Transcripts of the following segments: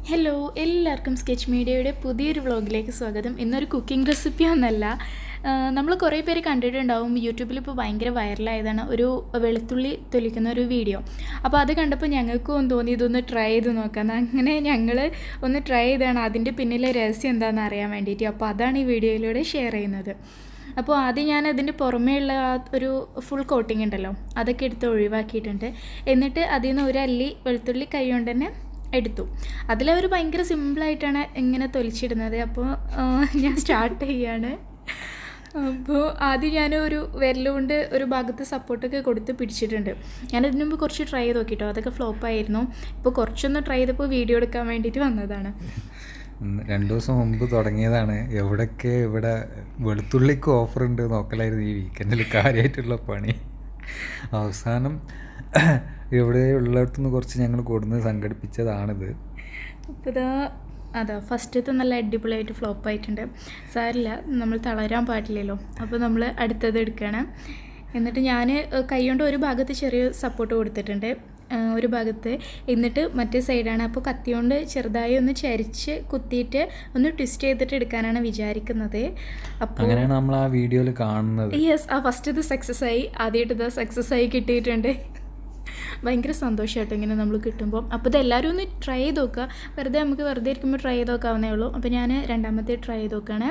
Hello, എല്ലാവർക്കും sketch മീഡിയയുടെ പുതിയൊരു വ്ളോഗിലേക്ക് സ്വാഗതം. ഇന്നൊരു കുക്കിംഗ് റെസിപ്പി ഒന്നല്ല. നമ്മൾ കുറേ പേര് കണ്ടിട്ടുണ്ടാവും. യൂട്യൂബിൽ ഇപ്പോൾ ഭയങ്കര വൈറലായതാണ് ഒരു വെളുത്തുള്ളി തൊലിക്കുന്ന ഒരു വീഡിയോ. അപ്പോൾ അത് കണ്ടപ്പോൾ ഞങ്ങൾക്കും തോന്നി ഇതൊന്ന് ട്രൈ ചെയ്ത് നോക്കാമെന്ന്. അങ്ങനെ ഞങ്ങൾ ഒന്ന് ട്രൈ ചെയ്താണ് അതിൻ്റെ പിന്നിലെ രഹസ്യം എന്താണെന്ന് അറിയാൻ വേണ്ടിയിട്ട്. അപ്പോൾ അതാണ് ഈ വീഡിയോയിലൂടെ ഷെയർ ചെയ്യുന്നത്. അപ്പോൾ ആദ്യം ഞാൻ അതിൻ്റെ പുറമേയുള്ള ആ ഒരു ഫുൾ കോട്ടിംഗ് ഉണ്ടല്ലോ, അതൊക്കെ എടുത്ത് ഒഴിവാക്കിയിട്ടുണ്ട്. എന്നിട്ട് അതിൽ നിന്ന് ഒരു അല്ലി വെളുത്തുള്ളി കൈ കൊണ്ട് തന്നെ എടുത്തു. അതിലവർ ഭയങ്കര സിമ്പിളായിട്ടാണ് ഇങ്ങനെ തൊലിച്ചിടുന്നത്. അപ്പോൾ ഞാൻ സ്റ്റാർട്ട് ചെയ്യാണ്. അപ്പോൾ ആദ്യം ഞാൻ ഒരു വിരലുകൊണ്ട് ഒരു ഭാഗത്ത് സപ്പോർട്ടൊക്കെ കൊടുത്ത് പിടിച്ചിട്ടുണ്ട്. ഞാനതിന് മുമ്പ് കുറച്ച് ട്രൈ ചെയ്ത് നോക്കിട്ടോ, അതൊക്കെ ഫ്ലോപ്പായിരുന്നു. ഇപ്പോൾ കുറച്ചൊന്ന് ട്രൈ ചെയ്തപ്പോൾ വീഡിയോ എടുക്കാൻ വേണ്ടിയിട്ട് വന്നതാണ്. 2 ദിവസം മുമ്പ് തുടങ്ങിയതാണ്. ഇവിടെ വെളുത്തുള്ളിക്ക് ഓഫർ ഉണ്ട് നോക്കലായിരുന്നു ഈ വീക്കെൻഡിൽ കാര്യമായിട്ടുള്ള പണി. അവസാനം ഇവിടെ ഉള്ളിടത്തുനിന്ന് കുറച്ച് ഞങ്ങൾ കൊടുന്ന് സംഘടിപ്പിച്ചതാണിത്. ഇപ്പോൾ അതാ ഫസ്റ്റത്തെ നല്ല അടിപൊളിയായിട്ട് ഫ്ലോപ്പായിട്ടുണ്ട്. സാരില്ല, നമ്മൾ തളരാൻ പാടില്ലല്ലോ. അപ്പോൾ നമ്മൾ അടുത്തത് എടുക്കണം. എന്നിട്ട് ഞാൻ കൈ കൊണ്ട് ഒരു ഭാഗത്ത് ചെറിയ സപ്പോർട്ട് കൊടുത്തിട്ടുണ്ട്, ഒരു ഭാഗത്ത്. എന്നിട്ട് മറ്റേ സൈഡാണ്. അപ്പോൾ കത്തി കൊണ്ട് ചെറുതായി ഒന്ന് ചരിച്ച് കുത്തിയിട്ട് ഒന്ന് ട്വിസ്റ്റ് ചെയ്തിട്ട് എടുക്കാനാണ് വിചാരിക്കുന്നത്. അപ്പോൾ അങ്ങനെയാണ് നമ്മൾ ആ വീഡിയോയിൽ കാണുന്നത്. യെസ്, ആ ഫസ്റ്റ് ഇത് സക്സസ് ആയി. ആദ്യമായിട്ട് ഇത് സക്സസ് ആയി കിട്ടിയിട്ടുണ്ട്. ഭയങ്കര സന്തോഷമായിട്ട് ഇങ്ങനെ നമ്മൾ കിട്ടുമ്പോൾ. അപ്പോൾ ഇതെല്ലാവരും ഒന്ന് ട്രൈ ചെയ്ത് നോക്കുക. നമുക്ക് വെറുതെ ഇരിക്കുമ്പോൾ ട്രൈ ചെയ്ത് നോക്കാവുന്നേ ഉള്ളൂ. അപ്പോൾ ഞാൻ രണ്ടാമത്തെ ട്രൈ ചെയ്ത് നോക്കുകയാണ്.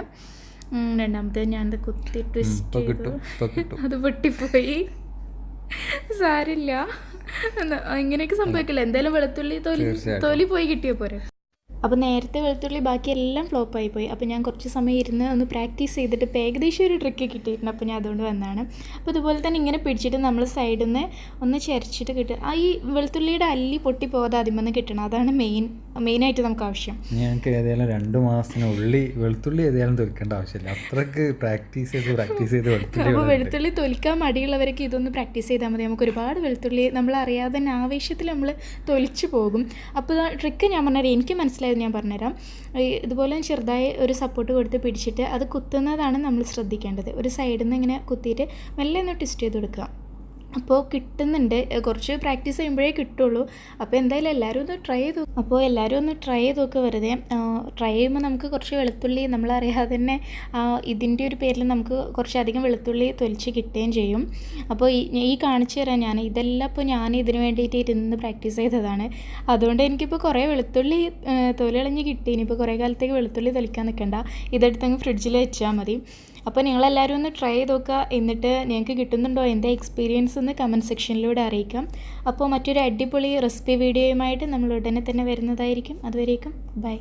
രണ്ടാമത്തെ ഞാനത് കുത്തി ട്വിസ്റ്റ് ചെയ്തു, അത് പൊട്ടിപ്പോയി. സാരില്ല, ഇങ്ങനെയൊക്കെ സംഭവിക്കില്ല. എന്തായാലും വെളുത്തുള്ളി തൊലി പോയി കിട്ടിയ പോരെ. അപ്പോൾ നേരത്തെ വെളുത്തുള്ളി ബാക്കിയെല്ലാം ഫ്ലോപ്പായി പോയി. അപ്പോൾ ഞാൻ കുറച്ച് സമയം ഇരുന്ന് ഒന്ന് പ്രാക്ടീസ് ചെയ്തിട്ട് ഇപ്പോൾ ഏകദേശം ഒരു ട്രിക്ക് കിട്ടിയിട്ടുണ്ട്. അപ്പോൾ ഞാൻ അതുകൊണ്ട് വന്നതാണ്. അപ്പോൾ ഇതുപോലെ തന്നെ ഇങ്ങനെ പിടിച്ചിട്ട് നമ്മൾ സൈഡിൽ നിന്ന് ഒന്ന് ചരിച്ചിട്ട് കിട്ടുക. ഈ വെളുത്തുള്ളിയുടെ അല്ലി പൊട്ടി പോകാതെ ആദ്യം വന്ന് കിട്ടണം. അതാണ് മെയിനായിട്ട് നമുക്ക് ആവശ്യം. ഞങ്ങൾക്ക് ഏതായാലും 2 മാസത്തിനുള്ളിൽ വെളുത്തുള്ളി ഏതായാലും തൊലിക്കേണ്ട ആവശ്യമില്ല. അത്രയ്ക്ക് പ്രാക്ടീസ് ചെയ്ത് അപ്പോൾ വെളുത്തുള്ളി തൊലിക്കാൻ മടിയുള്ളവരൊക്കെ ഇതൊന്ന് പ്രാക്ടീസ് ചെയ്താൽ മതി. നമുക്ക് ഒരുപാട് വെളുത്തുള്ളി നമ്മൾ അറിയാതെ തന്നെ ആവേശത്തിൽ നമ്മൾ തൊലിച്ചു പോകും. അപ്പോൾ ട്രിക്ക് ഞാൻ പറഞ്ഞുതരാം, എനിക്ക് മനസ്സിലായി, ഞാൻ പറഞ്ഞുതരാം. ഇതുപോലെ ചെറുതായി ഒരു സപ്പോർട്ട് കൊടുത്ത് പിടിച്ചിട്ട് അത് കുത്തുന്നതാണ് നമ്മൾ ശ്രദ്ധിക്കേണ്ടത്. ഒരു സൈഡിൽ നിന്ന് ഇങ്ങനെ കുത്തിയിട്ട് മെല്ലെ ഒന്ന് ട്വിസ്റ്റ് ചെയ്ത് കൊടുക്കുക. അപ്പോൾ കിട്ടുന്നുണ്ട്. കുറച്ച് പ്രാക്ടീസ് ചെയ്യുമ്പോഴേ കിട്ടുള്ളൂ. അപ്പോൾ എന്തായാലും എല്ലാവരും ഒന്ന് ട്രൈ ചെയ്തു. അപ്പോൾ എല്ലാവരും ഒന്ന് ട്രൈ ചെയ്ത് നോക്കുക. വെറുതെ ട്രൈ ചെയ്യുമ്പോൾ നമുക്ക് കുറച്ച് വെളുത്തുള്ളി നമ്മളറിയാതെ തന്നെ ഇതിൻ്റെ ഒരു പേരിൽ നമുക്ക് കുറച്ചധികം വെളുത്തുള്ളി തൊലിച്ച് കിട്ടുകയും ചെയ്യും. അപ്പോൾ ഈ കാണിച്ചു തരാം ഞാൻ. ഇതെല്ലാം ഇപ്പോൾ ഞാൻ ഇതിന് വേണ്ടിയിട്ട് ഇരുന്ന് പ്രാക്ടീസ് ചെയ്തതാണ്. അതുകൊണ്ട് എനിക്കിപ്പോൾ കുറേ വെളുത്തുള്ളി തൊലിളഞ്ഞ് കിട്ടി. ഇനിയിപ്പോൾ കുറേ കാലത്തേക്ക് വെളുത്തുള്ളി തൊലിക്കാൻ നിൽക്കണ്ട, ഇതെടുത്തങ്ങ് ഫ്രിഡ്ജിൽ വെച്ചാൽ മതി. അപ്പോൾ നിങ്ങളെല്ലാവരും ഒന്ന് ട്രൈ ചെയ്ത് നോക്കുക. എന്നിട്ട് നിങ്ങൾക്ക് കിട്ടുന്നുണ്ടോ എന്താ എക്സ്പീരിയൻസ് എന്ന് കമൻറ്റ് സെക്ഷനിലൂടെ അറിയിക്കാം. അപ്പോൾ മറ്റൊരു അടിപൊളി റെസിപ്പി വീഡിയോയുമായിട്ട് നമ്മൾ ഉടനെ തന്നെ വരുന്നതായിരിക്കും. അതുവരേക്കും ബൈ.